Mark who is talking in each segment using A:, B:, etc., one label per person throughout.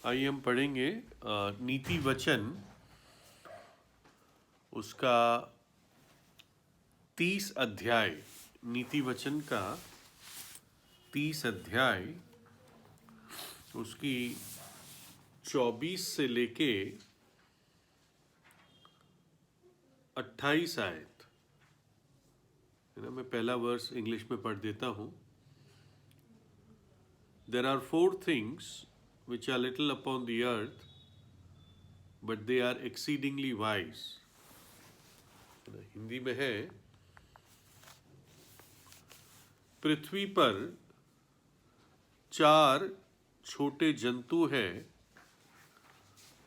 A: आइए हम पढ़ेंगे नीति वचन उसका 30 अध्याय। नीति वचन का 30 अध्याय उसकी 24 से लेके 28 आयत है ना। मैं पहला वर्स इंग्लिश में पढ़ देता हूँ। There are 4 things which are little upon the earth, but they are exceedingly wise। Hindi में है, पृथ्वी पर 4 छोटे जंतु हैं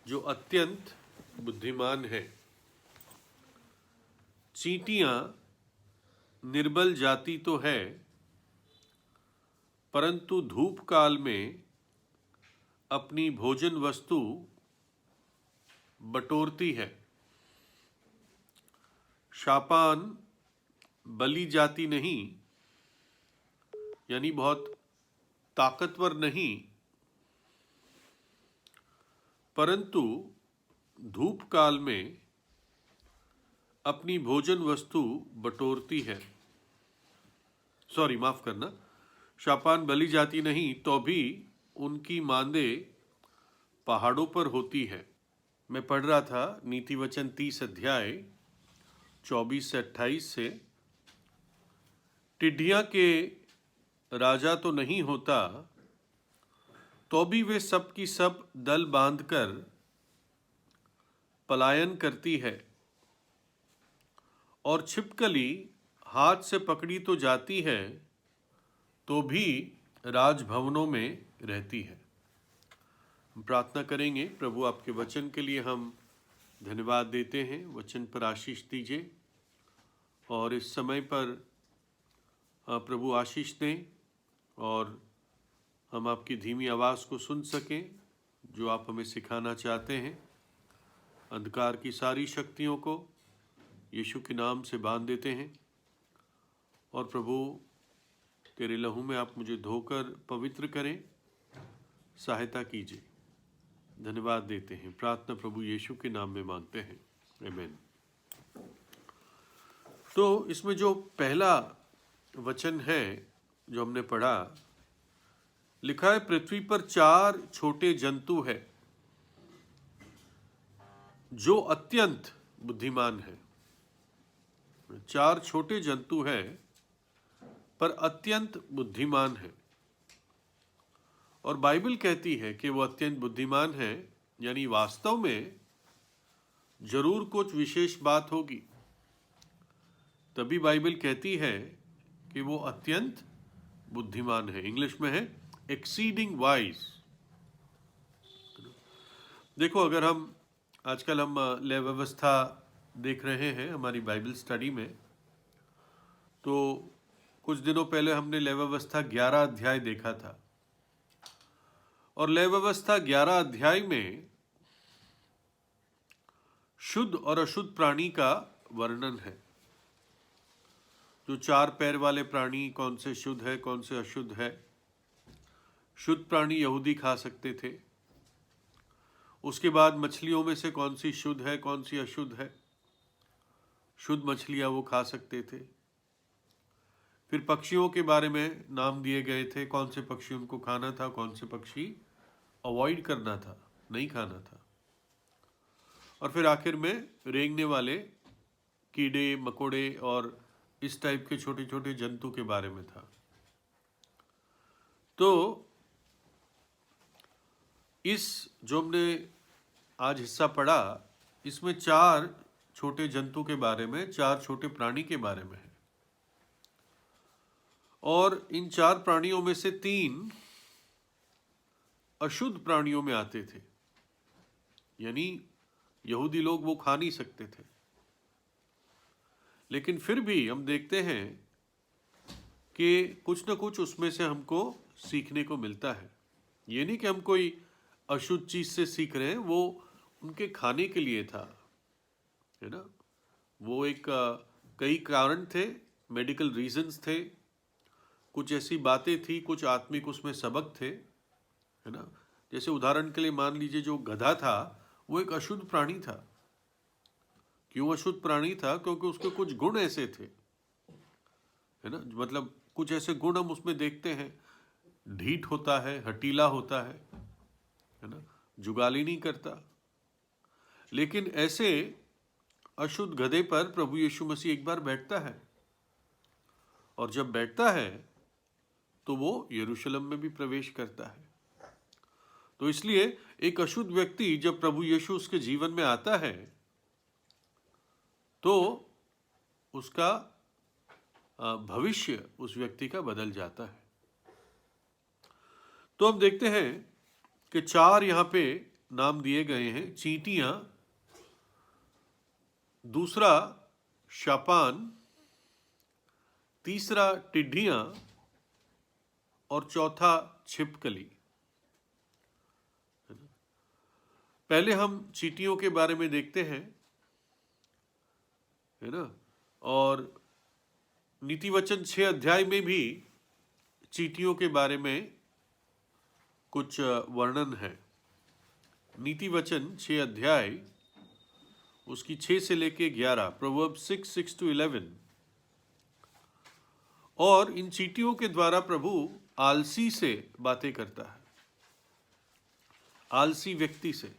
A: जो अत्यंत बुद्धिमान हैं। चींटियां निर्बल जाति तो है, परंतु धूप काल में अपनी भोजन वस्तु बटोरती है। शापान बली जाति नहीं, यानी बहुत ताकतवर नहीं, परंतु धूप काल में अपनी भोजन वस्तु बटोरती है। माफ करना, शापान बली जाति नहीं तो भी उनकी मांदे पहाड़ों पर होती है। मैं पढ़ रहा था नीति वचन 30 अध्याय 24 से 28 से। टिड्डियां के राजा तो नहीं होता, तो भी वे सब की सब दल बांधकर पलायन करती है, और छिपकली हाथ से पकड़ी तो जाती है, तो भी राजभवनों में रहती है। हम प्रार्थना करेंगे। प्रभु, आपके वचन के लिए हम धन्यवाद देते हैं। वचन पर आशीष दीजिए, और इस समय पर प्रभु आशीष दें, और हम आपकी धीमी आवाज़ को सुन सकें जो आप हमें सिखाना चाहते हैं। अंधकार की सारी शक्तियों को यीशु के नाम से बांध देते हैं, और प्रभु तेरे लहू में आप मुझे धोकर पवित्र करें, सहायता कीजिए। धन्यवाद देते हैं। प्रार्थना प्रभु यीशु के नाम में मांगते हैं, आमीन। तो इसमें जो पहला वचन है जो हमने पढ़ा, लिखा है पृथ्वी पर 4 छोटे जंतु है जो अत्यंत बुद्धिमान है। 4 छोटे जंतु है पर अत्यंत बुद्धिमान है। और बाइबल कहती है कि वो अत्यंत बुद्धिमान है, यानी वास्तव में जरूर कुछ विशेष बात होगी, तभी बाइबल कहती है कि वो अत्यंत बुद्धिमान है। इंग्लिश में है एक्सीडिंग वाइज। देखो, अगर हम आजकल हम लय व्यवस्था देख रहे हैं हमारी बाइबल स्टडी में, तो कुछ दिनों पहले हमने लय व्यवस्था 11 अध्याय देखा था, और लय व्यवस्था 11 अध्याय में शुद्ध और अशुद्ध प्राणी का वर्णन है। जो 4 पैर वाले प्राणी कौन से शुद्ध है, कौन से अशुद्ध है। शुद्ध प्राणी यहूदी खा सकते थे। उसके बाद मछलियों में से कौन सी शुद्ध है, कौन सी अशुद्ध है। शुद्ध मछलियां वो खा सकते थे। फिर पक्षियों के बारे में नाम दिए गए थे, कौन से पक्षी उनको खाना था, कौन से पक्षी अवॉइड करना था, नहीं खाना था। और फिर आखिर में रेंगने वाले कीड़े मकोड़े और इस टाइप के छोटे छोटे जंतु के बारे में था। तो इस जो हमने आज हिस्सा पढ़ा, इसमें 4 छोटे जंतु के बारे में, 4 छोटे प्राणी के बारे में है। और इन 4 प्राणियों में से 3 अशुद्ध प्राणियों में आते थे, यानी यहूदी लोग वो खा नहीं सकते थे। लेकिन फिर भी हम देखते हैं कि कुछ ना कुछ उसमें से हमको सीखने को मिलता है। ये नहीं कि हम कोई अशुद्ध चीज से सीख रहे हैं, वो उनके खाने के लिए था, है ना। वो एक कई कारण थे, मेडिकल रीजंस थे, कुछ ऐसी बातें थी, कुछ आत्मिक उसमें सबक थे, है ना। जैसे उदाहरण के लिए मान लीजिए जो गधा था वो एक अशुद्ध प्राणी था। क्यों अशुद्ध प्राणी था? क्योंकि उसके कुछ गुण ऐसे थे, है ना, मतलब कुछ ऐसे गुण हम उसमें देखते हैं। ढीठ होता है, हटीला होता है ना, जुगाली नहीं करता। लेकिन ऐसे अशुद्ध गधे पर प्रभु यीशु मसीह एक बार बैठता है, और जब बैठता है तो वो यरूशलेम में भी प्रवेश करता है। तो इसलिए एक अशुद्ध व्यक्ति जब प्रभु यीशु उसके जीवन में आता है तो उसका भविष्य उस व्यक्ति का बदल जाता है। तो हम देखते हैं कि 4 यहां पे नाम दिए गए हैं। चींटियां, दूसरा शापान, तीसरा टिड्डियां और चौथा छिपकली। पहले हम चींटियों के बारे में देखते हैं, है ना, और नीति वचन 6 अध्याय में भी चींटियों के बारे में कुछ वर्णन है। नीति वचन 6 अध्याय उसकी 6 से लेके 11, प्रोवर्ब्स 6:6-11। और इन चींटियों के द्वारा प्रभु आलसी से बातें करता है, आलसी व्यक्ति से।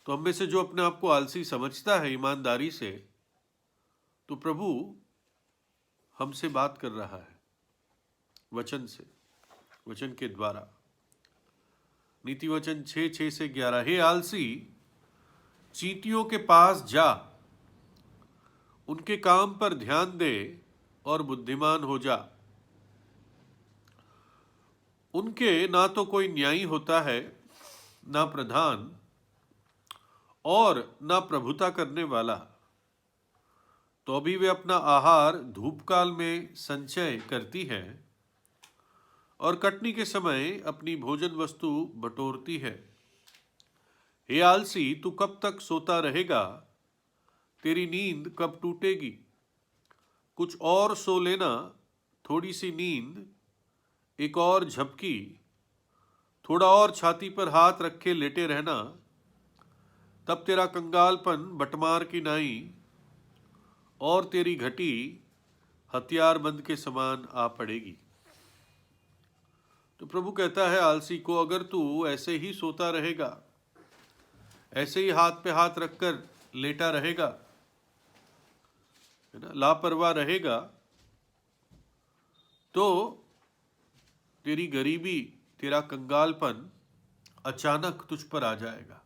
A: तो हम में से जो अपने आप को आलसी समझता है ईमानदारी से, तो प्रभु हमसे बात कर रहा है वचन से, वचन के द्वारा। नीति वचन 6:6 से 11। हे आलसी, चींटियों के पास जा, उनके काम पर ध्यान दे और बुद्धिमान हो जा। उनके ना तो कोई न्यायी होता है, ना प्रधान, और ना प्रभुता करने वाला। तो भी वे अपना आहार धूपकाल में संचय करती है और कटनी के समय अपनी भोजन वस्तु बटोरती है। हे आलसी, तू कब तक सोता रहेगा? तेरी नींद कब टूटेगी? कुछ और सो लेना, थोड़ी सी नींद, एक और झपकी, थोड़ा और छाती पर हाथ रखे लेटे रहना, तब तेरा कंगालपन बटमार की नाई और तेरी घटी हथियारबंद के समान आ पड़ेगी। तो प्रभु कहता है आलसी को, अगर तू ऐसे ही सोता रहेगा, ऐसे ही हाथ पे हाथ रखकर लेटा रहेगा, है ना, लापरवाह रहेगा, तो तेरी गरीबी, तेरा कंगालपन अचानक तुझ पर आ जाएगा,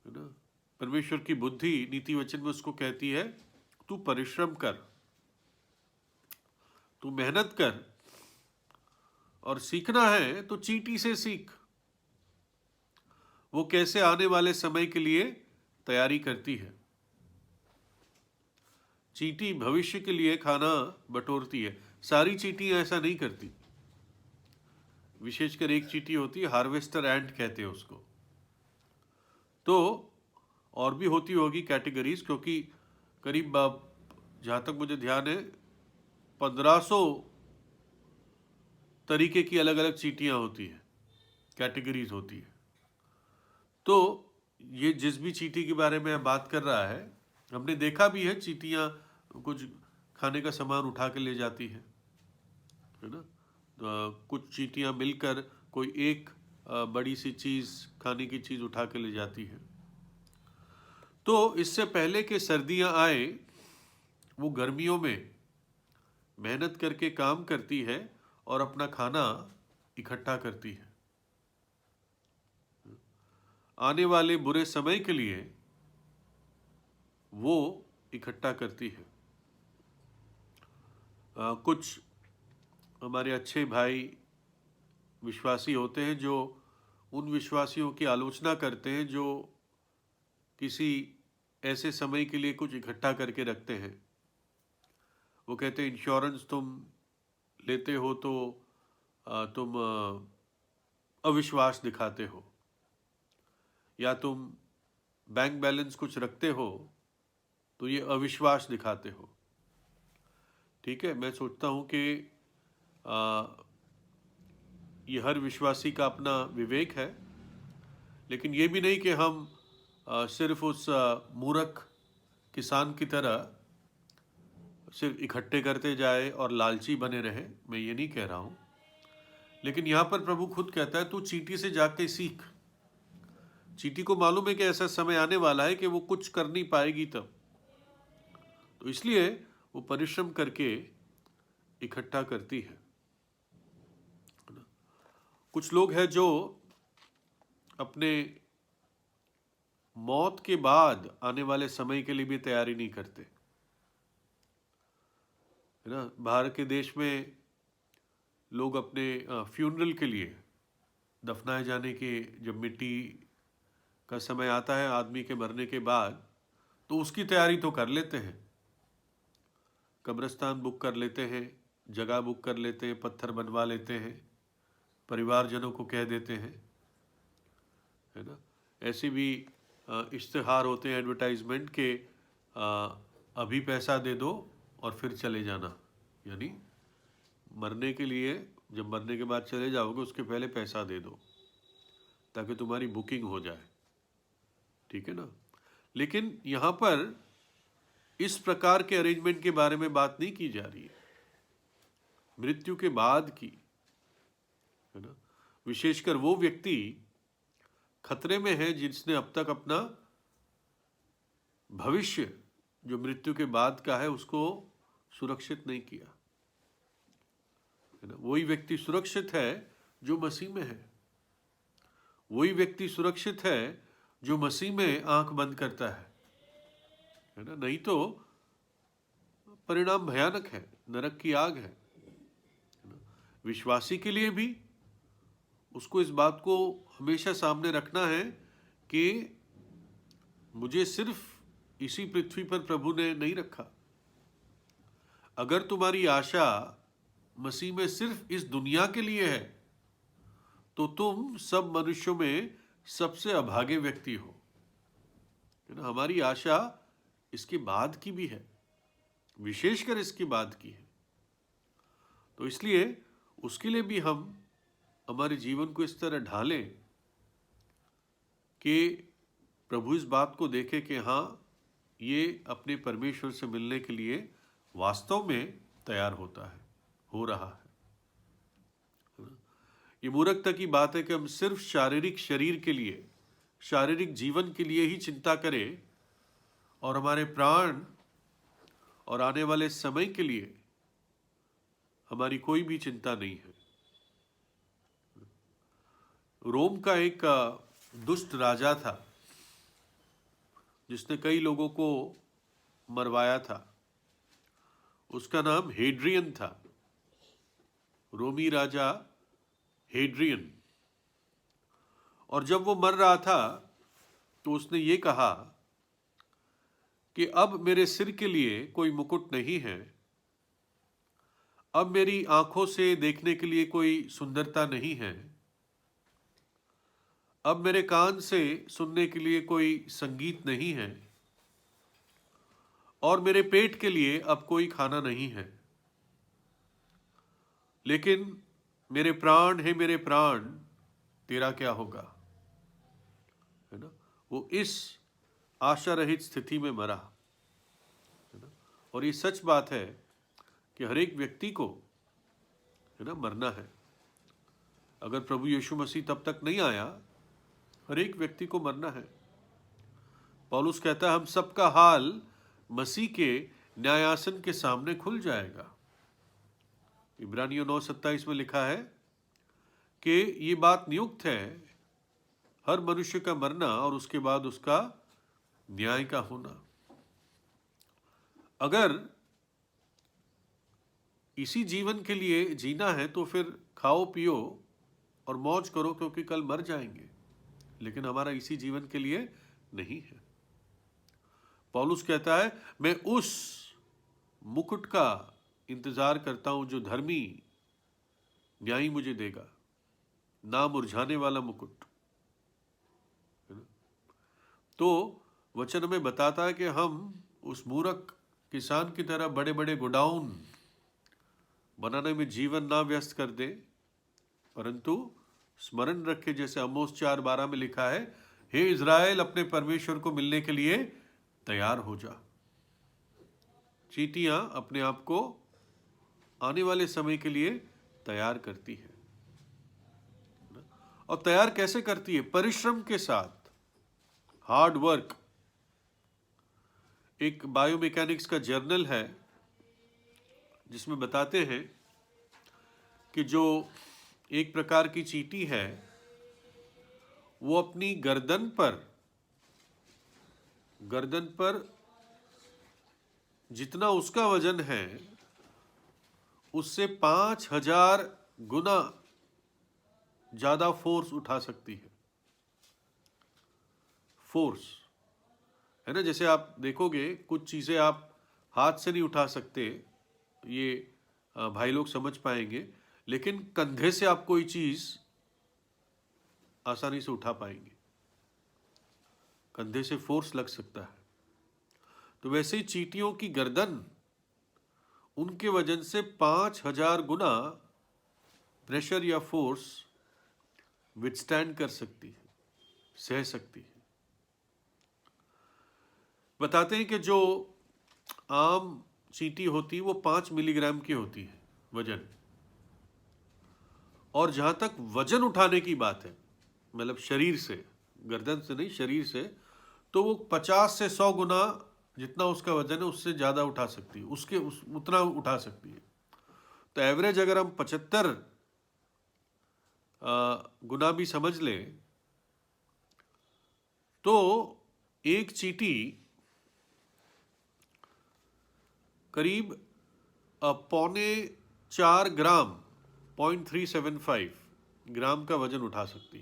A: है ना। परमेश्वर की बुद्धि नीति वचन में उसको कहती है, तू परिश्रम कर, तू मेहनत कर, और सीखना है तो चींटी से सीख। वो कैसे आने वाले समय के लिए तैयारी करती है। चींटी भविष्य के लिए खाना बटोरती है। सारी चींटियां ऐसा नहीं करती। विशेषकर एक चींटी होती है, हार्वेस्टर एंट कहते हैं उसको। तो और भी होती होगी कैटेगरीज, क्योंकि करीब जहां तक मुझे ध्यान है 1500 तरीके की अलग अलग चींटियां होती है, कैटेगरीज होती है। तो ये जिस भी चींटी के बारे में बात कर रहा है, हमने देखा भी है चींटियां कुछ खाने का सामान उठा के ले जाती है ना। कुछ चींटियां मिलकर कोई एक बड़ी सी चीज, खाने की चीज उठा के ले जाती है। तो इससे पहले कि सर्दियां आए, वो गर्मियों में मेहनत करके काम करती है और अपना खाना इकट्ठा करती है। आने वाले बुरे समय के लिए वो इकट्ठा करती है। कुछ हमारे अच्छे भाई विश्वासी होते हैं जो उन विश्वासियों की आलोचना करते हैं जो किसी ऐसे समय के लिए कुछ इकट्ठा करके रखते हैं। वो कहते हैं इंश्योरेंस तुम लेते हो तो तुम अविश्वास दिखाते हो, या तुम बैंक बैलेंस कुछ रखते हो तो ये अविश्वास दिखाते हो। ठीक है, मैं सोचता हूँ कि ये हर विश्वासी का अपना विवेक है, लेकिन ये भी नहीं कि हम सिर्फ उस मूर्ख किसान की तरह सिर्फ इकट्ठे करते जाए और लालची बने रहे। मैं ये नहीं कह रहा हूँ, लेकिन यहाँ पर प्रभु खुद कहता है तू चींटी से जाके सीख। चींटी को मालूम है कि ऐसा समय आने वाला है कि वो कुछ कर नहीं पाएगी तब, तो इसलिए वो परिश्रम करके इकट्ठा करती है। कुछ लोग हैं जो अपने मौत के बाद आने वाले समय के लिए भी तैयारी नहीं करते, है ना। बाहर के देश में लोग अपने फ्यूनरल के लिए, दफनाए जाने के, जब मिट्टी का समय आता है आदमी के मरने के बाद, तो उसकी तैयारी तो कर लेते हैं। कब्रिस्तान बुक कर लेते हैं, जगह बुक कर लेते हैं, पत्थर बनवा लेते हैं, परिवारजनों को कह देते हैं, है ना। ऐसे भी इश्तिहार होते हैं, एडवर्टाइजमेंट के अभी पैसा दे दो और फिर चले जाना, यानी मरने के लिए, जब मरने के बाद चले जाओगे उसके पहले पैसा दे दो ताकि तुम्हारी बुकिंग हो जाए, ठीक है ना। लेकिन यहाँ पर इस प्रकार के अरेंजमेंट के बारे में बात नहीं की जा रही है, मृत्यु के बाद की, है ना। विशेषकर वो व्यक्ति खतरे में है जिसने अब तक अपना भविष्य जो मृत्यु के बाद का है उसको सुरक्षित नहीं किया, है ना। वही व्यक्ति सुरक्षित है जो मसीह में है, वही व्यक्ति सुरक्षित है जो मसीह में आंख बंद करता है ना। नहीं तो परिणाम भयानक है, नरक की आग है ना। विश्वासी के लिए भी उसको इस बात को हमेशा सामने रखना है कि मुझे सिर्फ इसी पृथ्वी पर प्रभु ने नहीं रखा। अगर तुम्हारी आशा मसीह में सिर्फ इस दुनिया के लिए है तो तुम सब मनुष्यों में सबसे अभागे व्यक्ति हो, है ना। हमारी आशा इसके बाद की भी है, विशेषकर इसके बाद की है। तो इसलिए उसके लिए भी हम हमारे जीवन को इस तरह ढालें कि प्रभु इस बात को देखे कि हाँ, ये अपने परमेश्वर से मिलने के लिए वास्तव में तैयार होता है, हो रहा है। ये मूर्खता की बात है कि हम सिर्फ शारीरिक शरीर के लिए, शारीरिक जीवन के लिए ही चिंता करें और हमारे प्राण और आने वाले समय के लिए हमारी कोई भी चिंता नहीं है। रोम का एक दुष्ट राजा था जिसने कई लोगों को मरवाया था। उसका नाम हेड्रियन था, रोमी राजा हेड्रियन। और जब वो मर रहा था तो उसने ये कहा कि अब मेरे सिर के लिए कोई मुकुट नहीं है, अब मेरी आंखों से देखने के लिए कोई सुंदरता नहीं है, अब मेरे कान से सुनने के लिए कोई संगीत नहीं है, और मेरे पेट के लिए अब कोई खाना नहीं है। लेकिन मेरे प्राण है, मेरे प्राण, तेरा क्या होगा, है ना। वो इस आशा रहित स्थिति में मरा, है ना। और ये सच बात है कि हर एक व्यक्ति को, है ना, मरना है। अगर प्रभु यीशु मसीह तब तक नहीं आया, हर एक व्यक्ति को मरना है। पौलुस कहता है हम सबका हाल मसीह के न्यायासन के सामने खुल जाएगा। इब्रानियों 9:27 में लिखा है कि ये बात नियुक्त है, हर मनुष्य का मरना और उसके बाद उसका न्याय का होना। अगर इसी जीवन के लिए जीना है तो फिर खाओ पियो और मौज करो, क्योंकि कल मर जाएंगे। लेकिन हमारा इसी जीवन के लिए नहीं है। पौलुस कहता है मैं उस मुकुट का इंतजार करता हूं जो धर्मी न्यायी मुझे देगा, ना मुरझाने वाला मुकुट, है ना। तो वचन में बताता है कि हम उस मूर्ख किसान की तरह बड़े बड़े गोडाउन बनाने में जीवन ना व्यस्त कर दे, परंतु स्मरण रखे, जैसे आमोस 4:12 में लिखा है, हे इज़राइल, अपने परमेश्वर को मिलने के लिए तैयार हो जा। चींटियां अपने आप को आने वाले समय के लिए तैयार करती है। और तैयार कैसे करती है? परिश्रम के साथ, हार्ड वर्क। एक बायोमैकेनिक्स का जर्नल है जिसमें बताते हैं कि जो एक प्रकार की चींटी है वो अपनी गर्दन पर जितना उसका वजन है उससे 5000 गुना ज्यादा फोर्स उठा सकती है। फोर्स है ना, जैसे आप देखोगे कुछ चीजें आप हाथ से नहीं उठा सकते, ये भाई लोग समझ पाएंगे, लेकिन कंधे से आप कोई चीज आसानी से उठा पाएंगे, कंधे से फोर्स लग सकता है। तो वैसे ही चींटियों की गर्दन उनके वजन से 5000 गुना प्रेशर या फोर्स विथस्टैंड कर सकती है, सह सकती है। बताते हैं कि जो आम चींटी होती है वो 5 मिलीग्राम की होती है वजन, और जहां तक वजन उठाने की बात है, मतलब शरीर से, गर्दन से नहीं, शरीर से, तो वो 50 से 100 गुना जितना उसका वजन है उससे ज्यादा उठा सकती है, उतना उठा सकती है। तो एवरेज अगर हम 75 गुना भी समझ ले तो एक चींटी करीब 4.75 ग्राम, 0.375 ग्राम का वजन उठा सकती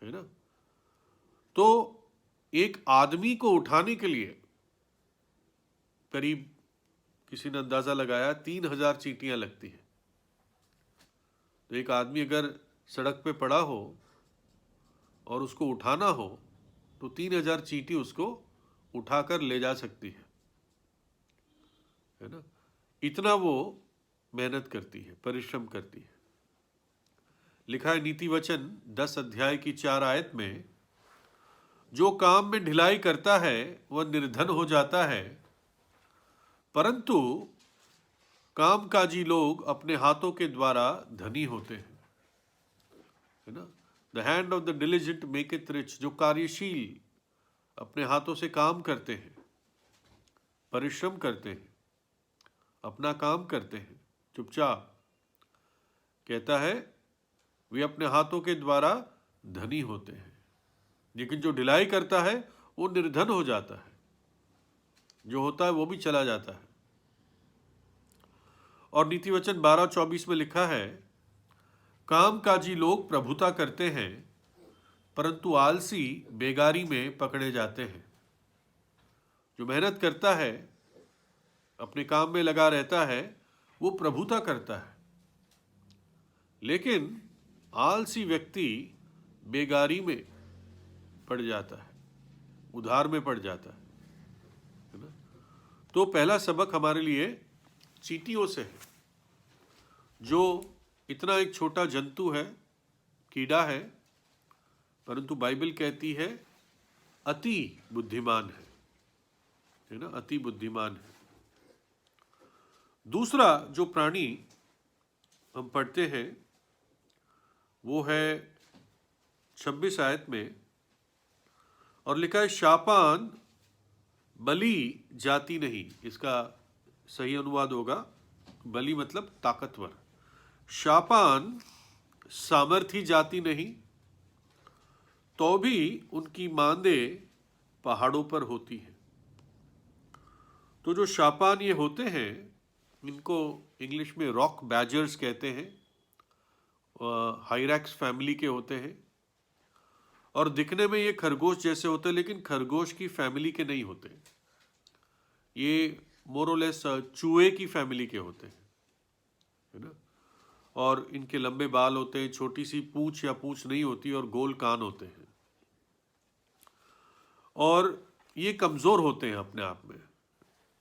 A: है ना। तो एक आदमी को उठाने के लिए करीब, किसी ने अंदाजा लगाया, 3000 चींटियां लगती हैं। तो एक आदमी अगर सड़क पे पड़ा हो और उसको उठाना हो तो 3000 चींटी उसको उठाकर ले जा सकती है ना। इतना वो मेहनत करती है, परिश्रम करती है। लिखा है नीति वचन 10 अध्याय की 4 आयत में, जो काम में ढिलाई करता है वह निर्धन हो जाता है, परंतु कामकाजी लोग अपने हाथों के द्वारा धनी होते हैं, है ना। The hand of the diligent maketh rich, जो कार्यशील अपने हाथों से काम करते हैं, परिश्रम करते हैं, अपना काम करते हैं चुपचाप, कहता है वे अपने हाथों के द्वारा धनी होते हैं। लेकिन जो ढिलाई करता है वो निर्धन हो जाता है, जो होता है वो भी चला जाता है। और नीति वचन 12:24 में लिखा है, कामकाजी लोग प्रभुता करते हैं, परंतु आलसी बेगारी में पकड़े जाते हैं। जो मेहनत करता है, अपने काम में लगा रहता है, वो प्रभुता करता है, लेकिन आलसी व्यक्ति बेगारी में पड़ जाता है, उधार में पड़ जाता है ना। तो पहला सबक हमारे लिए चींटियों से है, जो इतना एक छोटा जंतु है, कीड़ा है, परंतु बाइबल कहती है अति बुद्धिमान है ना, अति बुद्धिमान है। दूसरा जो प्राणी हम पढ़ते हैं वो है 26 आयत में, और लिखा है शापान बलि जाति नहीं। इसका सही अनुवाद होगा, बलि मतलब ताकतवर। शापान सामर्थी जाति नहीं, तो भी उनकी मांदे पहाड़ों पर होती है। तो जो शापान ये होते हैं, इनको इंग्लिश में रॉक बैजर्स कहते हैं, हाइरैक्स फैमिली के होते हैं, और दिखने में ये खरगोश जैसे होते हैं, लेकिन खरगोश की फैमिली के नहीं होते। ये मोरलेस चूहे की फैमिली के होते हैं, है ना। और इनके लंबे बाल होते हैं, छोटी सी पूंछ या पूंछ नहीं होती, और गोल कान होते हैं, और ये कमजोर होते हैं अपने आप में,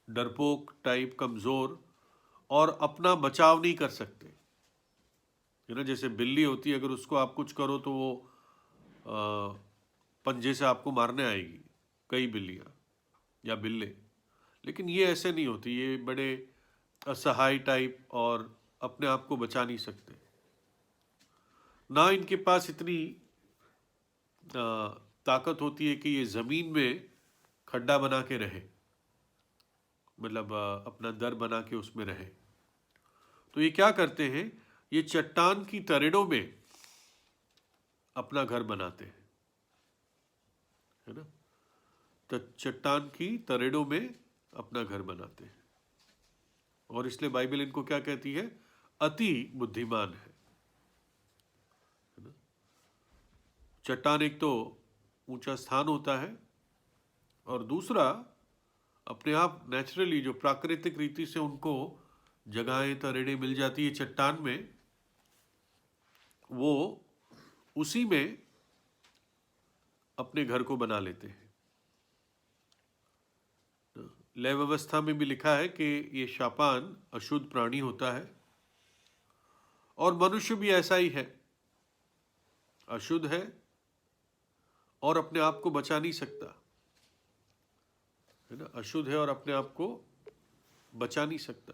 A: डरपोक टाइप कमजोर, और अपना बचाव नहीं कर सकते, है ना। जैसे बिल्ली होती है, अगर उसको आप कुछ करो तो वो पंजे से आपको मारने आएगी, कई बिल्लियाँ या बिल्ले। लेकिन ये ऐसे नहीं होती, ये बड़े असहाय टाइप और अपने आप को बचा नहीं सकते। ना इनके पास इतनी ताकत होती है कि ये ज़मीन में खड्डा बना के रहे, मतलब अपना दर बना के उसमें रहे। तो ये क्या करते हैं, ये चट्टान की तरेड़ों में अपना घर बनाते हैं, है ना। तो चट्टान की तरेड़ों में अपना घर बनाते हैं, और इसलिए बाइबल इनको क्या कहती है, अति बुद्धिमान है ना। चट्टान एक तो ऊंचा स्थान होता है, और दूसरा अपने आप नेचुरली जो प्राकृतिक रीति से उनको जगहें तरेड़े मिल जाती है चट्टान में, वो उसी में अपने घर को बना लेते हैं। लय व्यवस्था में भी लिखा है कि ये शापान अशुद्ध प्राणी होता है, और मनुष्य भी ऐसा ही है, अशुद्ध है और अपने आप को बचा नहीं सकता, है ना। अशुद्ध है और अपने आप को बचा नहीं सकता,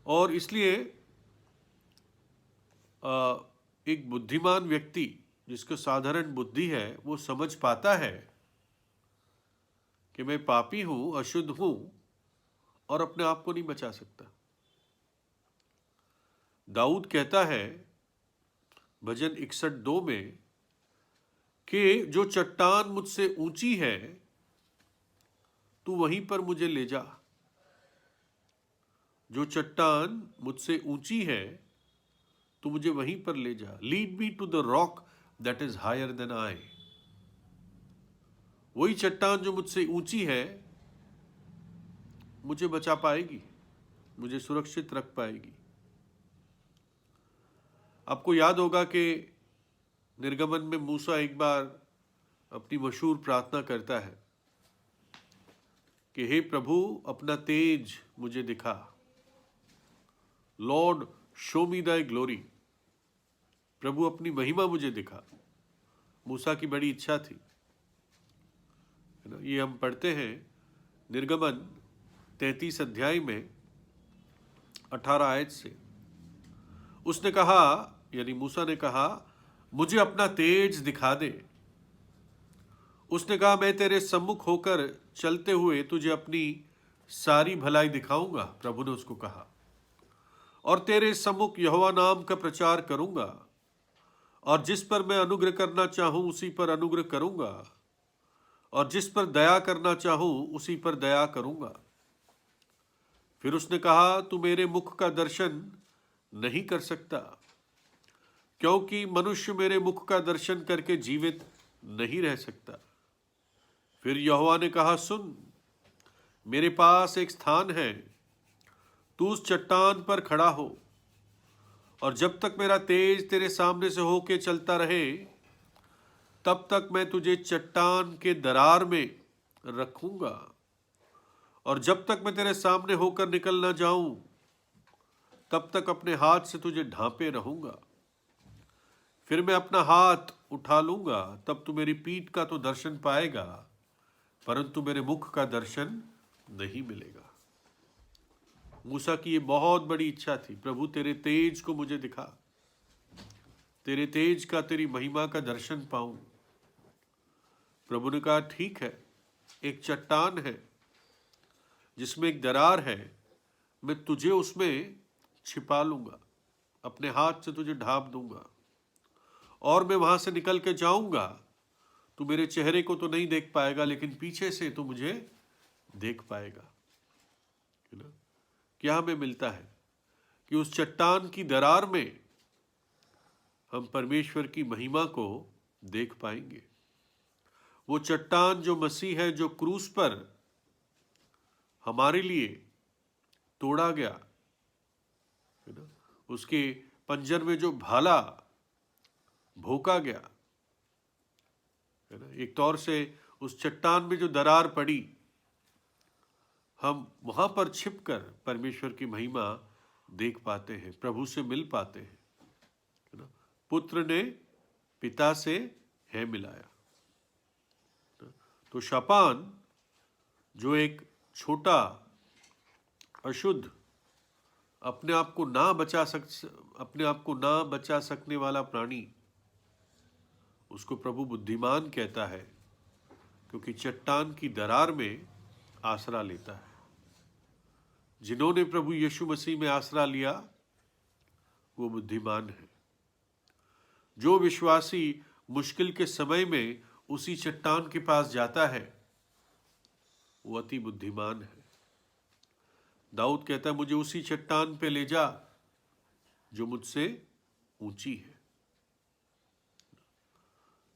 A: और इसलिए एक बुद्धिमान व्यक्ति जिसको साधारण बुद्धि है, वो समझ पाता है कि मैं पापी हूं, अशुद्ध हूं, और अपने आप को नहीं बचा सकता। दाऊद कहता है भजन 61:2 में कि जो चट्टान मुझसे ऊंची है, तू वहीं पर मुझे ले जा। जो चट्टान मुझसे ऊंची है, तू मुझे वहीं पर ले जा। Lead me to the rock that is higher than I. वही चट्टान जो मुझसे ऊंची है मुझे बचा पाएगी, मुझे सुरक्षित रख पाएगी। आपको याद होगा कि निर्गमन में मूसा एक बार अपनी मशहूर प्रार्थना करता है कि हे प्रभु, अपना तेज मुझे दिखा। लॉर्ड शो मी दाई ग्लोरी। प्रभु अपनी महिमा मुझे दिखा। मूसा की बड़ी इच्छा थी, है ना। ये हम पढ़ते हैं निर्गमन 33 अध्याय में 18 आयत से। उसने कहा, यानी मूसा ने कहा, मुझे अपना तेज दिखा दे। उसने कहा, मैं तेरे सम्मुख होकर चलते हुए तुझे अपनी सारी भलाई दिखाऊंगा। प्रभु ने उसको कहा, और तेरे सम्मुख यहोवा नाम का प्रचार करूंगा, और जिस पर मैं अनुग्रह करना चाहूं उसी पर अनुग्रह करूंगा, और जिस पर दया करना चाहूं उसी पर दया करूंगा। फिर उसने कहा, तू मेरे मुख का दर्शन नहीं कर सकता, क्योंकि मनुष्य मेरे मुख का दर्शन करके जीवित नहीं रह सकता। फिर यहोवा ने कहा, सुन, मेरे पास एक स्थान है, तू उस चट्टान पर खड़ा हो, और जब तक मेरा तेज तेरे सामने से होके चलता रहे, तब तक मैं तुझे चट्टान के दरार में रखूंगा, और जब तक मैं तेरे सामने होकर निकल ना जाऊं, तब तक अपने हाथ से तुझे ढांपे रहूंगा। फिर मैं अपना हाथ उठा लूंगा, तब तू मेरी पीठ का तो दर्शन पाएगा, परंतु मेरे मुख का दर्शन नहीं मिलेगा। मूसा की ये बहुत बड़ी इच्छा थी, प्रभु तेरे तेज को मुझे दिखा, तेरे तेज का, तेरी महिमा का दर्शन पाऊं। प्रभु ने कहा, ठीक है, एक चट्टान है जिसमें एक दरार है, मैं तुझे उसमें छिपा लूंगा, अपने हाथ से तुझे ढांप दूंगा, और मैं वहां से निकल के जाऊंगा। तू मेरे चेहरे को तो नहीं देख पाएगा, लेकिन पीछे से तू मुझे देख पाएगा, है ना। क्या हमें मिलता है कि उस चट्टान की दरार में हम परमेश्वर की महिमा को देख पाएंगे। वो चट्टान जो मसीह है, जो क्रूस पर हमारे लिए तोड़ा गया, है ना, उसके पंजर में जो भाला भोंका गया, है ना, एक तौर से उस चट्टान में जो दरार पड़ी, हम वहां पर छिपकर परमेश्वर की महिमा देख पाते हैं, प्रभु से मिल पाते हैं, है ना। पुत्र ने पिता से है मिलाया। तो शापान जो एक छोटा अशुद्ध अपने आप को ना बचा सकने वाला प्राणी, उसको प्रभु बुद्धिमान कहता है, क्योंकि चट्टान की दरार में आसरा लेता है। जिन्होंने प्रभु यीशु मसीह में आसरा लिया वो बुद्धिमान है। जो विश्वासी मुश्किल के समय में उसी चट्टान के पास जाता है वो अति बुद्धिमान है। दाऊद कहता है, मुझे उसी चट्टान पे ले जा जो मुझसे ऊंची है।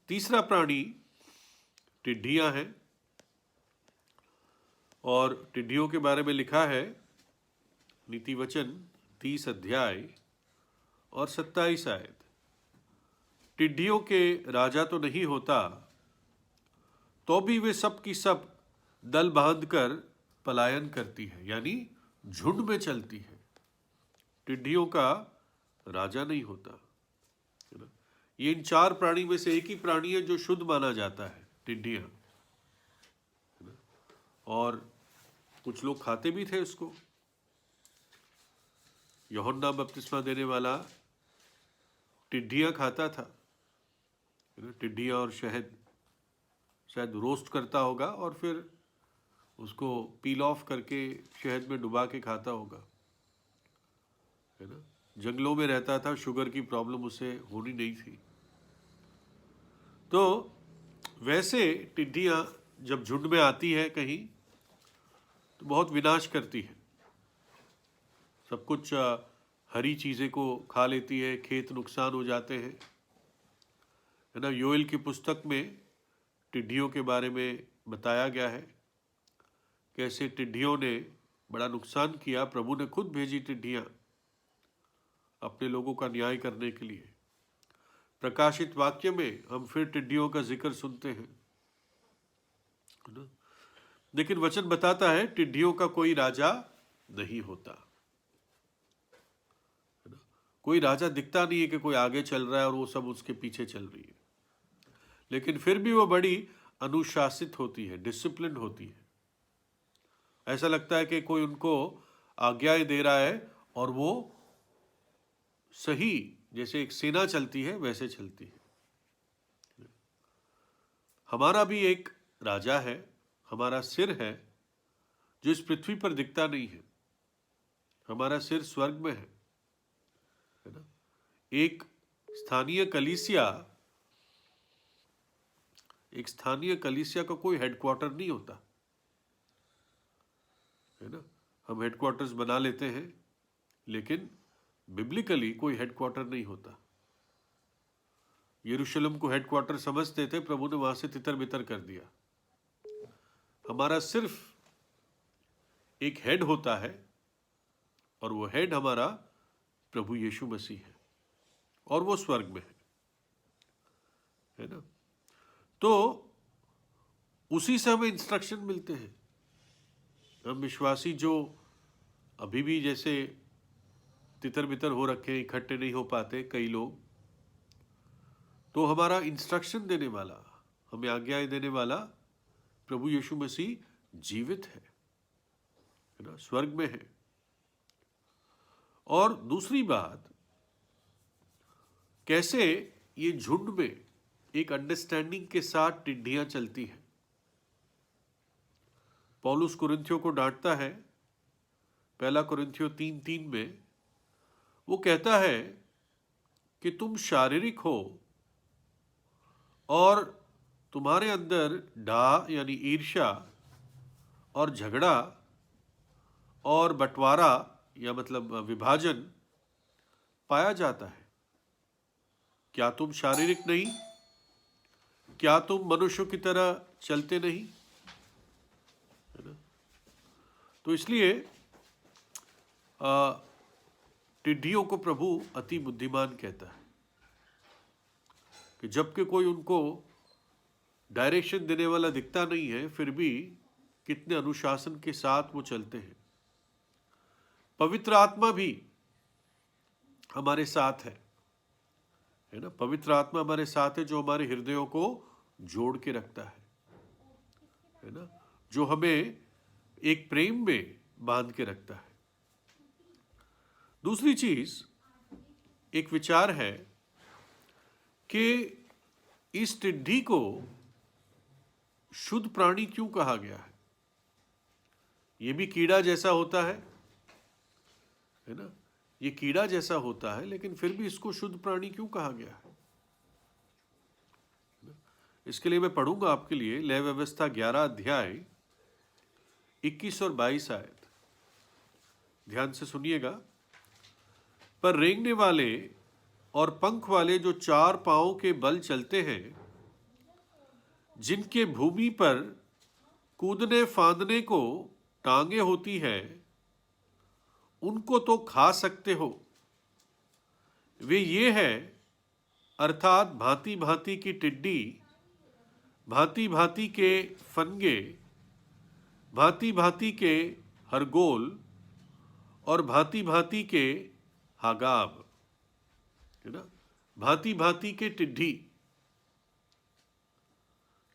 A: तीसरा प्राणी टिड्डियां हैं, और टिड्डियों के बारे में लिखा है नीति वचन 30 अध्याय और 27 आयत। टिड्डियों के राजा तो नहीं होता, तो भी वे सब की सब दल बांधकर पलायन करती है, यानी झुंड में चलती है। टिड्डियों का राजा नहीं होता, है ना। ये इन चार प्राणी में से एक ही प्राणी है जो शुद्ध माना जाता है, टिड्डियां, है ना। और कुछ लोग खाते भी थे उसको। यूहन्ना बपतिस्मा देने वाला टिड्डियां खाता था, है ना। टिड्डियां और शहद शायद रोस्ट करता होगा और फिर उसको पील ऑफ करके शहद में डुबा के खाता होगा, है ना। जंगलों में रहता था, शुगर की प्रॉब्लम उसे होनी नहीं थी। तो वैसे टिड्डियां जब झुंड में आती है कहीं तो बहुत विनाश करती है। सब कुछ हरी चीज़ें को खा लेती है, खेत नुकसान हो जाते हैं, है ना। योएल की पुस्तक में टिड्डियों के बारे में बताया गया है, कैसे टिड्डियों ने बड़ा नुकसान किया। प्रभु ने खुद भेजी टिड्डियां अपने लोगों का न्याय करने के लिए। प्रकाशित वाक्य में हम फिर टिड्डियों का जिक्र सुनते हैं, है ना। लेकिन वचन बताता है टिड्डियों का कोई राजा नहीं होता, है ना। कोई राजा दिखता नहीं है कि कोई आगे चल रहा है और वो सब उसके पीछे चल रही है, लेकिन फिर भी वो बड़ी अनुशासित होती है, डिसिप्लिन होती है। ऐसा लगता है कि कोई उनको आज्ञाएं दे रहा है और वो सही, जैसे एक सेना चलती है वैसे चलती है। हमारा भी एक राजा है, हमारा सिर है, जो इस पृथ्वी पर दिखता नहीं है। हमारा सिर स्वर्ग में है ना। एक स्थानीय कलीसिया का कोई हेडक्वार्टर नहीं होता, है ना। हम हेडक्वार्टर्स बना लेते हैं, लेकिन बिब्लिकली कोई हेडक्वार्टर नहीं होता। यरूशलेम को हेडक्वार्टर समझते थे, प्रभु ने वहां से तितर बितर कर दिया। हमारा सिर्फ एक हेड होता है, और वो हेड हमारा प्रभु यीशु मसीह है, और वो स्वर्ग में है ना। तो उसी से हमें इंस्ट्रक्शन मिलते हैं। हम विश्वासी जो अभी भी जैसे तितर बितर हो रखे, इकट्ठे नहीं हो पाते कई लोग, तो हमारा इंस्ट्रक्शन देने वाला, हमें आज्ञाएं देने वाला प्रभु यीशु मसीह जीवित है ना, स्वर्ग में है। और दूसरी बात, कैसे ये झुंड में एक अंडरस्टैंडिंग के साथ टिड्डियां चलती हैं। पौलुस कुरिन्थियों को डांटता है, पहला कुरिन्थियों 3:3 में वो कहता है कि तुम शारीरिक हो और तुम्हारे अंदर डाह यानी ईर्ष्या और झगड़ा और बंटवारा या मतलब विभाजन पाया जाता है। क्या तुम शारीरिक नहीं? क्या तुम मनुष्यों की तरह चलते नहीं? है ना। तो इसलिए टिड्डियों को प्रभु अति बुद्धिमान कहता है, कि जबकि कोई उनको डायरेक्शन देने वाला दिखता नहीं है, फिर भी कितने अनुशासन के साथ वो चलते हैं। पवित्र आत्मा भी हमारे साथ है ना। पवित्र आत्मा हमारे साथ है, जो हमारे हृदयों को जोड़ के रखता है ना, जो हमें एक प्रेम में बांध के रखता है। दूसरी चीज, एक विचार है कि इस टिड्डी को शुद्ध प्राणी क्यों कहा गया है। ये भी कीड़ा जैसा होता है ना, ये कीड़ा जैसा होता है, लेकिन फिर भी इसको शुद्ध प्राणी क्यों कहा गया है। इसके लिए मैं पढ़ूंगा आपके लिए लय व्यवस्था 11 अध्याय 21 और 22 आयत। ध्यान से सुनिएगा। पर रेंगने वाले और पंख वाले जो 4 पांवों के बल चलते हैं, जिनके भूमि पर कूदने फांदने को टांगे होती है, उनको तो खा सकते हो। वे ये है, अर्थात भांति भांति की टिड्डी, भांति भांति के फनगे, भांति भांति के हरगोल और भांति भांति के हागाब, है ना। भांति भांति के टिड्डी।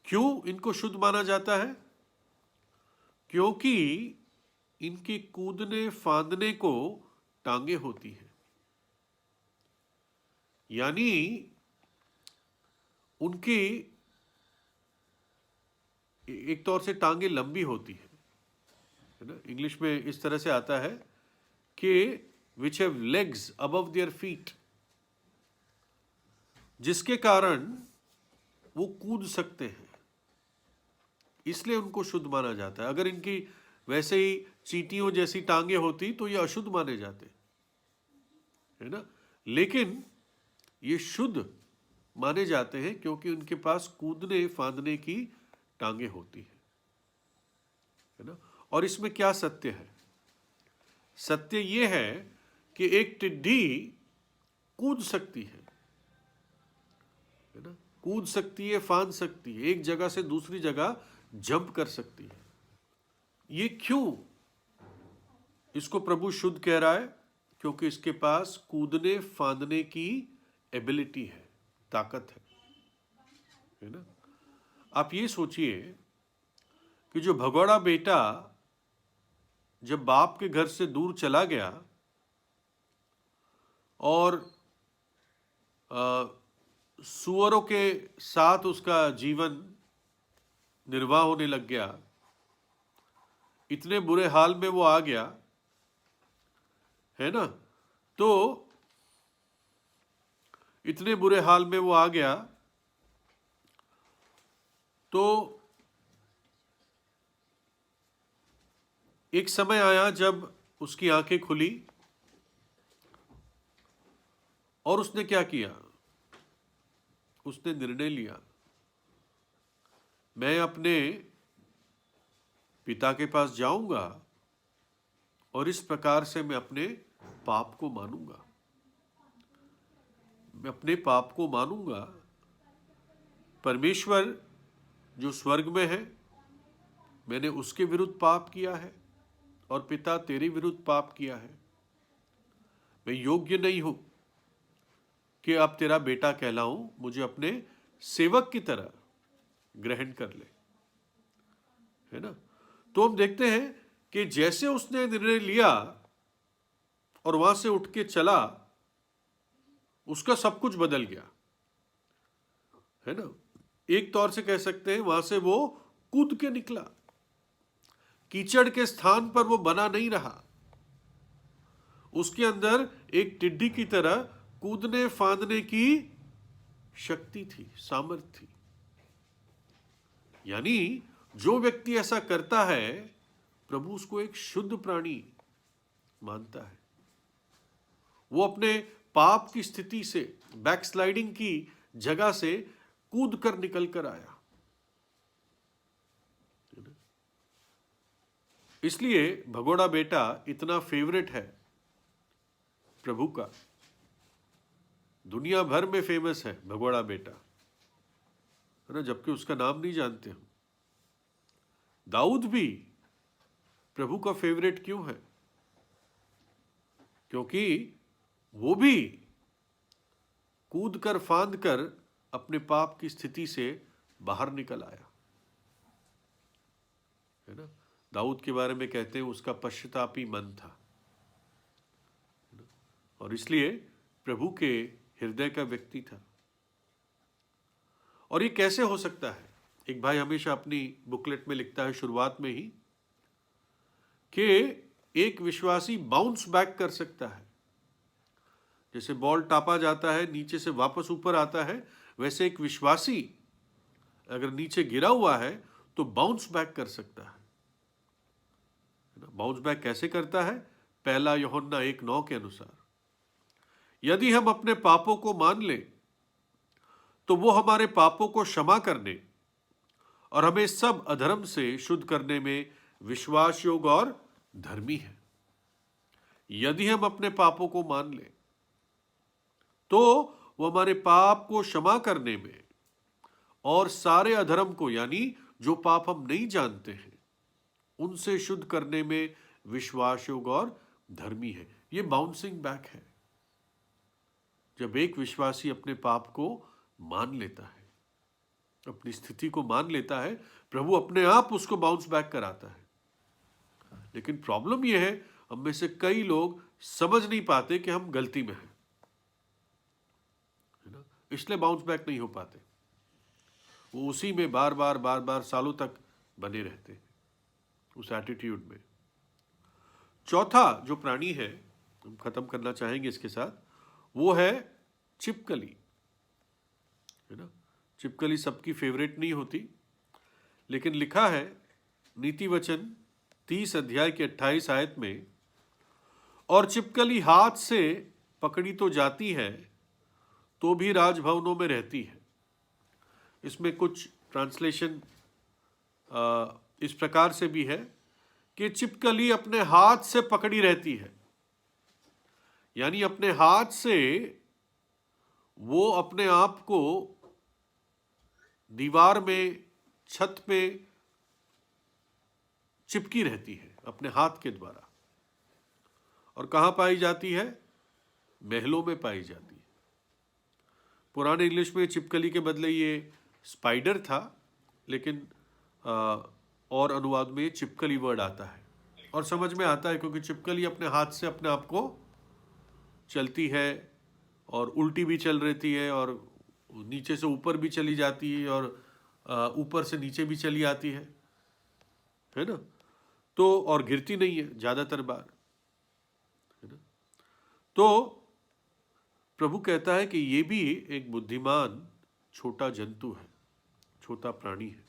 A: क्यों इनको शुद्ध माना जाता है? क्योंकि इनके कूदने फांदने को टांगे होती हैं, यानी उनकी एक तौर से टांगे लंबी होती है ना। इंग्लिश में इस तरह से आता है कि which have legs above their feet, जिसके कारण वो कूद सकते हैं, इसलिए उनको शुद्ध माना जाता है। अगर इनकी वैसे ही चींटियों जैसी टांगे होती तो ये अशुद्ध माने जाते, है ना। लेकिन ये शुद्ध माने जाते हैं क्योंकि उनके पास कूदने फांदने की टांगे होती है ना। और इसमें क्या सत्य है? सत्य ये है कि एक टिड्डी कूद सकती है ना, कूद सकती है, फांद सकती है, एक जगह से दूसरी जगह जंप कर सकती है। ये क्यों इसको प्रभु शुद्ध कह रहा है? क्योंकि इसके पास कूदने फांदने की एबिलिटी है, ताकत है ना। आप ये सोचिए कि जो भगोड़ा बेटा जब बाप के घर से दूर चला गया और सुअरों के साथ उसका जीवन निर्वाह होने लग गया, इतने बुरे हाल में वो आ गया, है ना। तो इतने बुरे हाल में वो आ गया तो एक समय आया जब उसकी आंखें खुली और उसने क्या किया? उसने निर्णय लिया, मैं अपने पिता के पास जाऊंगा और इस प्रकार से मैं अपने पाप को मानूंगा। मैं अपने पाप को मानूंगा। परमेश्वर जो स्वर्ग में है, मैंने उसके विरुद्ध पाप किया है और पिता तेरे विरुद्ध पाप किया है। मैं योग्य नहीं हूं कि अब तेरा बेटा कहलाऊं, मुझे अपने सेवक की तरह ग्रहण कर ले, है ना। तो हम देखते हैं कि जैसे उसने निर्णय लिया और वहां से उठ के चला, उसका सब कुछ बदल गया, है ना। एक तौर से कह सकते हैं वहां से वो कूद के निकला, कीचड़ के स्थान पर वो बना नहीं रहा। उसके अंदर एक टिड्डी की तरह कूदने फांदने की शक्ति थी, सामर्थ्य थी। यानी जो व्यक्ति ऐसा करता है, प्रभु उसको एक शुद्ध प्राणी मानता है। वो अपने पाप की स्थिति से, बैकस्लाइडिंग की जगह से कूद कर निकल कर आया। इसलिए भगोड़ा बेटा इतना फेवरेट है प्रभु का। दुनिया भर में फेमस है भगोड़ा बेटा, है ना, जबकि उसका नाम नहीं जानते हम। दाऊद भी प्रभु का फेवरेट क्यों है? क्योंकि वो भी कूद कर फांद कर अपने पाप की स्थिति से बाहर निकल आया, है ना। दाऊद के बारे में कहते हैं उसका पश्चातापी मन था, है ना? और इसलिए प्रभु के हृदय का व्यक्ति था। और ये कैसे हो सकता है? एक भाई हमेशा अपनी बुकलेट में लिखता है शुरुआत में ही कि एक विश्वासी बाउंस बैक कर सकता है। जैसे बॉल टापा जाता है, नीचे से वापस ऊपर आता है, वैसे एक विश्वासी अगर नीचे गिरा हुआ है तो बाउंस बैक कर सकता है। बाउंस बैक कैसे करता है? पहला यूहन्ना 1:9 के अनुसार, यदि हम अपने पापों को मान लें तो वो हमारे पापों को क्षमा करने और हमें सब अधर्म से शुद्ध करने में विश्वास योग्य और धर्मी है। यदि हम अपने पापों को मान लें तो वो हमारे पाप को क्षमा करने में और सारे अधर्म को, यानी जो पाप हम नहीं जानते हैं, उनसे शुद्ध करने में विश्वास योग्य और धर्मी है। ये बाउंसिंग बैक है, जब एक विश्वासी अपने पाप को मान लेता है, अपनी स्थिति को मान लेता है, प्रभु अपने आप उसको बाउंस बैक कराता है। लेकिन प्रॉब्लम यह है, हम में से कई लोग समझ नहीं पाते कि हम गलती में हैं, है ना, इसलिए बाउंस बैक नहीं हो पाते। वो उसी में बार बार सालों तक बने रहते हैं, उस एटीट्यूड में। चौथा जो प्राणी है, हम खत्म करना चाहेंगे इसके साथ, वो है छिपकली, है ना। छिपकली सबकी फेवरेट नहीं होती, लेकिन लिखा है नीति वचन 30 अध्याय के 28 आयत में, और छिपकली हाथ से पकड़ी तो जाती है तो भी राजभवनों में रहती है। इसमें कुछ ट्रांसलेशन इस प्रकार से भी है कि छिपकली अपने हाथ से पकड़ी रहती है, यानी अपने हाथ से वो अपने आप को दीवार में, छत पे चिपकी रहती है अपने हाथ के द्वारा। और कहाँ पाई जाती है? महलों में पाई जाती है। पुराने इंग्लिश में छिपकली के बदले ये स्पाइडर था, लेकिन और अनुवाद में छिपकली वर्ड आता है और समझ में आता है, क्योंकि छिपकली अपने हाथ से अपने आप को चलती है और उल्टी भी चल रहती है और नीचे से ऊपर भी चली जाती है और ऊपर से नीचे भी चली आती है ना। तो और गिरती नहीं है ज्यादातर बार, है ना। तो प्रभु कहता है कि ये भी एक बुद्धिमान छोटा जंतु है, छोटा प्राणी है।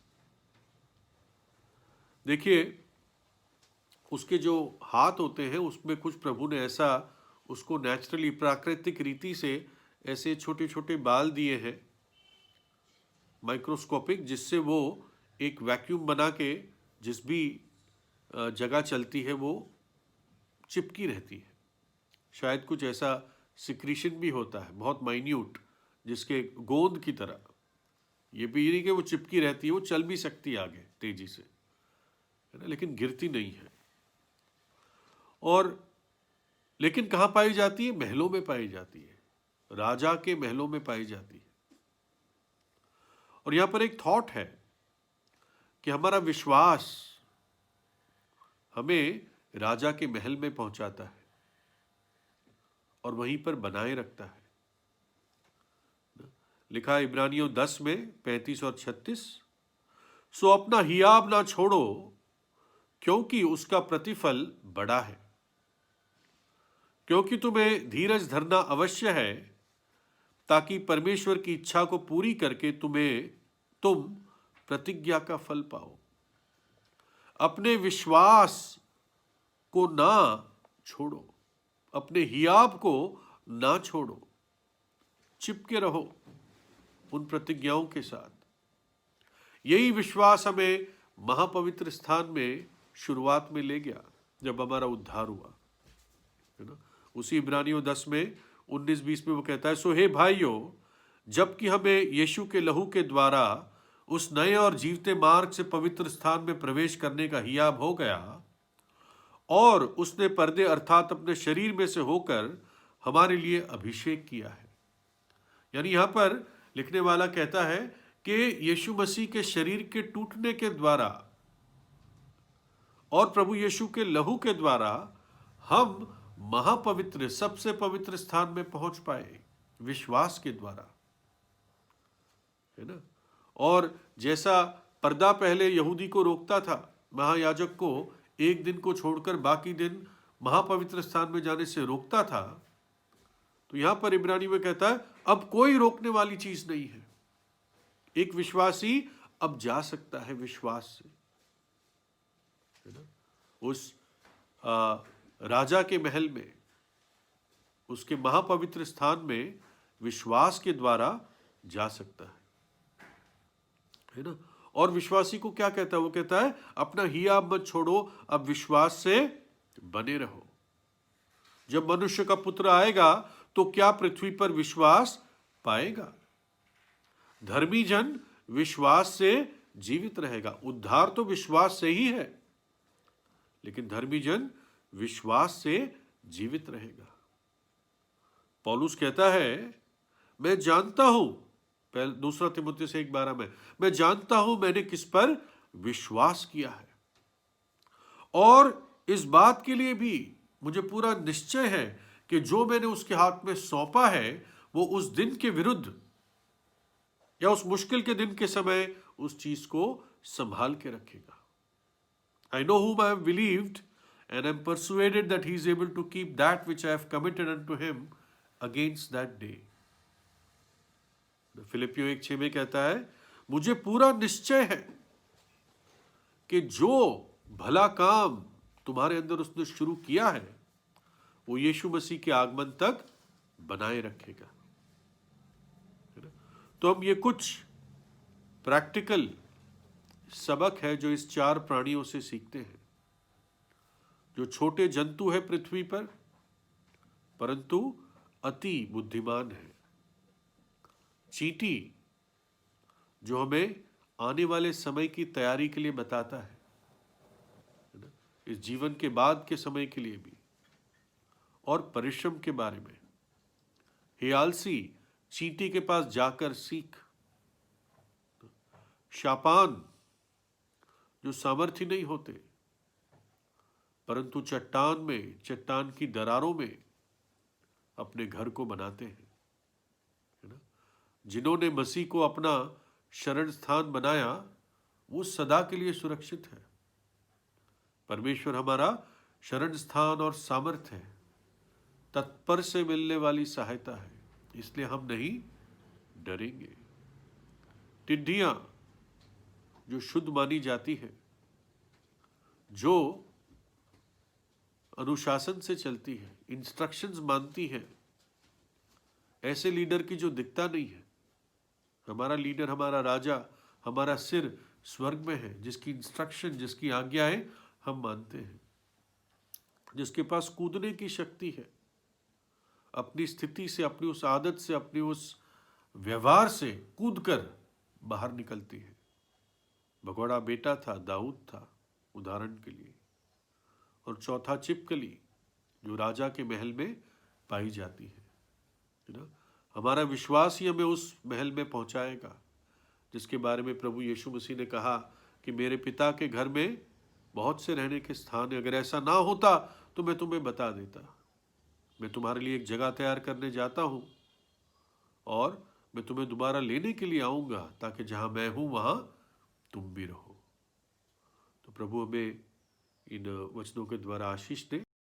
A: देखिए, उसके जो हाथ होते हैं उसमें कुछ प्रभु ने ऐसा उसको नेचुरली, प्राकृतिक रीति से ऐसे छोटे छोटे बाल दिए हैं, माइक्रोस्कोपिक, जिससे वो एक वैक्यूम बना के जिस भी जगह चलती है वो चिपकी रहती है। शायद कुछ ऐसा सिक्रीशन भी होता है बहुत माइन्यूट, जिसके गोंद की तरह। ये भी नहीं कि वो चिपकी रहती है, वो चल भी सकती है आगे तेजी से, है ना, लेकिन गिरती नहीं है। और लेकिन कहाँ पाई जाती है? महलों में पाई जाती है, राजा के महलों में पाई जाती है। और यहां पर एक थॉट है कि हमारा विश्वास हमें राजा के महल में पहुंचाता है और वहीं पर बनाए रखता है। लिखा है इब्रानियों 10 में 35 और 36, सो अपना हियाब ना छोड़ो क्योंकि उसका प्रतिफल बड़ा है, क्योंकि तुम्हें धीरज धरना अवश्य है ताकि परमेश्वर की इच्छा को पूरी करके तुम प्रतिज्ञा का फल पाओ। अपने विश्वास को ना छोड़ो, अपने हियाब को ना छोड़ो, चिपके रहो उन प्रतिज्ञाओं के साथ। यही विश्वास हमें महापवित्र स्थान में शुरुआत में ले गया जब हमारा उद्धार हुआ, है ना। उसी इब्रानियों 10 में 19-20 में वो कहता है, सो हे भाइयों, जबकि हमें यीशु के लहू के द्वारा उस नए और जीवते मार्ग से पवित्र स्थान में प्रवेश करने का हियाब हो गया और उसने पर्दे अर्थात अपने शरीर में से होकर हमारे लिए अभिषेक किया है। यानी यहां पर लिखने वाला कहता है कि यीशु मसीह के शरीर के टूटने के द्वारा और प्रभु यीशु के लहू के द्वारा हम महापवित्र, सबसे पवित्र स्थान में पहुंच पाए, विश्वास के द्वारा, है ना। और जैसा पर्दा पहले यहूदी को रोकता था, महायाजक को एक दिन को छोड़कर बाकी दिन महापवित्र स्थान में जाने से रोकता था, तो यहां पर इब्रानी में कहता है अब कोई रोकने वाली चीज नहीं है। एक विश्वासी अब जा सकता है विश्वास से, है ना। उस राजा के महल में, उसके महापवित्र स्थान में विश्वास के द्वारा जा सकता है ना। और विश्वासी को क्या कहता है? वो कहता है अपना हिया मत छोड़ो, अब विश्वास से बने रहो। जब मनुष्य का पुत्र आएगा तो क्या पृथ्वी पर विश्वास पाएगा? धर्मी जन विश्वास से जीवित रहेगा। उद्धार तो विश्वास से ही है, लेकिन धर्मी जन विश्वास से जीवित रहेगा। पौलुस कहता है मैं जानता हूं, पहले 2 तीमुथियुस 1:12 में, मैं जानता हूं मैंने किस पर विश्वास किया है, और इस बात के लिए भी मुझे पूरा निश्चय है कि जो मैंने उसके हाथ में सौंपा है वो उस दिन के विरुद्ध या उस मुश्किल के दिन के समय उस चीज को संभाल के रखेगा। I know whom I have believed and am persuaded that he is able to keep that which I have committed unto him against that day. फिलिपियों 1:6 में कहता है मुझे पूरा निश्चय है कि जो भला काम तुम्हारे अंदर उसने शुरू किया है वो यीशु मसीह के आगमन तक बनाए रखेगा। तो हम ये कुछ प्रैक्टिकल सबक है जो इस 4 प्राणियों से सीखते हैं, जो छोटे जंतु है पृथ्वी पर परंतु अति बुद्धिमान है। चींटी जो हमें आने वाले समय की तैयारी के लिए बताता है ना, इस जीवन के बाद के समय के लिए भी, और परिश्रम के बारे में। हे आलसी, चींटी के पास जाकर सीख। शापान जो सामर्थ्य नहीं होते परंतु चट्टान में, चट्टान की दरारों में अपने घर को बनाते हैं, है ना। जिन्होंने मसीह को अपना शरण स्थान बनाया वो सदा के लिए सुरक्षित है। परमेश्वर हमारा शरण स्थान और सामर्थ्य है, तत्पर से मिलने वाली सहायता है, इसलिए हम नहीं डरेंगे। टिड्डियां जो शुद्ध मानी जाती है, जो अनुशासन से चलती है, इंस्ट्रक्शंस मानती है, ऐसे लीडर की जो दिखता नहीं है। हमारा लीडर, हमारा राजा, हमारा सिर स्वर्ग में है, जिसकी इंस्ट्रक्शन, जिसकी आज्ञाएं हम मानते हैं, जिसके पास कूदने की शक्ति है, अपनी स्थिति से, अपनी उस आदत से, अपनी उस व्यवहार से कूदकर बाहर निकलती है। भगोड़ा बेटा था, दाऊद था उदाहरण के लिए। और चौथा छिपकली जो राजा के महल में पाई जाती है ना। हमारा विश्वास ही हमें उस महल में पहुंचाएगा जिसके बारे में प्रभु यीशु मसीह ने कहा कि मेरे पिता के घर में बहुत से रहने के स्थान है, अगर ऐसा ना होता तो मैं तुम्हें बता देता। मैं तुम्हारे लिए एक जगह तैयार करने जाता हूं और मैं तुम्हें दोबारा लेने के लिए आऊंगा ताकि जहां मैं हूं वहां तुम भी रहो। तो प्रभु हमें इन वचनों के द्वारा आशीष दे।